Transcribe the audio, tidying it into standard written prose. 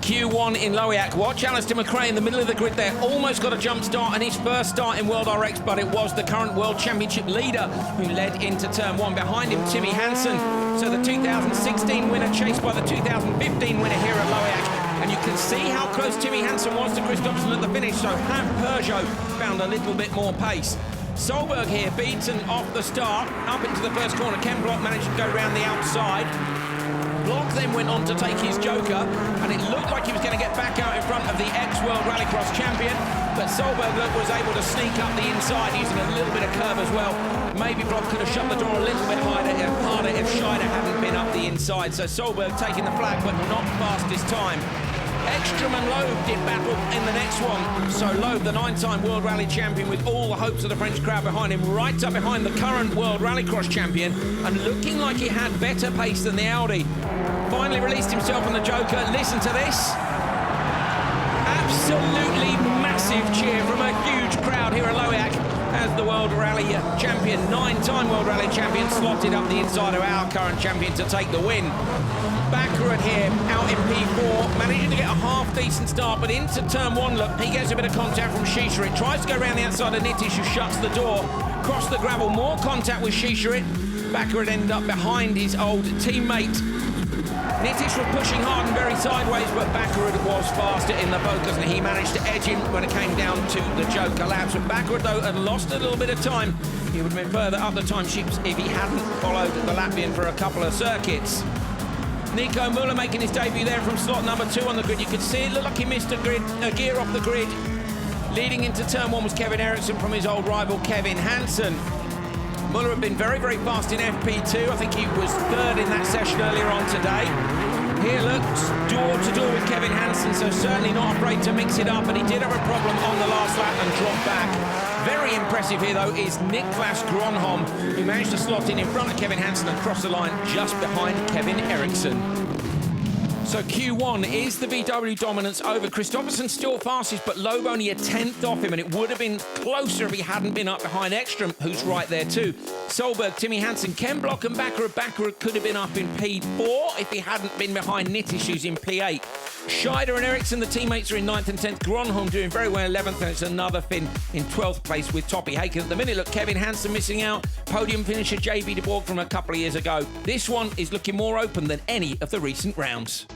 Q1 in Loheac. Watch Alistair McRae in the middle of the grid there. Almost got a jump start and his first start in World RX, but it was the current World Championship leader who led into turn one. Behind him, Timmy Hansen. So the 2016 winner chased by the 2015 winner here at Loheac. And you can see how close Timmy Hansen was to Christopherson at the finish, so Peugeot found a little bit more pace. Solberg here, beaten off the start, up into the first corner. Ken Block managed to go round the outside. Block then went on to take his Joker, and it looked like he was going to get back out in front of the ex-World Rallycross champion, but Solberg was able to sneak up the inside using a little bit of curve as well. Maybe Block could have shut the door a little bit harder if Scheider hadn't been up the inside. So Solberg taking the flag, but not fastest time. Ekstrom and Loeb did battle in the next one. So Loeb, the 9-time World Rally champion, with all the hopes of the French crowd behind him, right up behind the current World Rallycross champion, and looking like he had better pace than the Audi. Finally released himself on the Joker. Listen to this. Absolutely massive cheer from a huge crowd here at Loheac as the World Rally champion, 9-time World Rally champion, slotted up the inside of our current champion to take the win. Baccarat here, out in P4, managing to get a half-decent start, but into turn one, look, he gets a bit of contact from Shisharit, tries to go around the outside of Nitish, who shuts the door, cross the gravel, more contact with Shisharit. Baccarat ended up behind his old teammate. Nitish was pushing hard and very sideways, but Baccarat was faster in the focus, and he managed to edge him when it came down to the Joker laps. But Baccarat, though, had lost a little bit of time. He would have been further up the timesheets if he hadn't followed the Latvian for a couple of circuits. Nico Muller making his debut there from slot number 2 on the grid. You could see it looked like he missed a gear off the grid. Leading into turn 1 was Kevin Eriksson from his old rival Kevin Hansen. Muller had been very, very fast in FP2. I think he was 3rd in that session earlier on today. Here looks door-to-door with Kevin Hansen, so certainly not afraid to mix it up, and he did have a problem on the last lap and dropped back. Very impressive here, though, is Niklas Gronholm, who managed to slot in front of Kevin Hansen and cross the line just behind Kevin Eriksson. So Q1 is the VW dominance over. Christopherson still fastest, but Loeb only a 10th off him, and it would have been closer if he hadn't been up behind Ekstrom, who's right there too. Solberg, Timmy Hansen, Ken Block and Baccarat. Baccarat could have been up in P4 if he hadn't been behind Nitish, who's in P8. Scheider and Eriksson, the teammates, are in 9th and 10th. Gronholm doing very well 11th, and it's another Finn in 12th place with Toppy Haken. At the minute, look, Kevin Hansen missing out. Podium finisher JB de Borg from a couple of years ago. This one is looking more open than any of the recent rounds.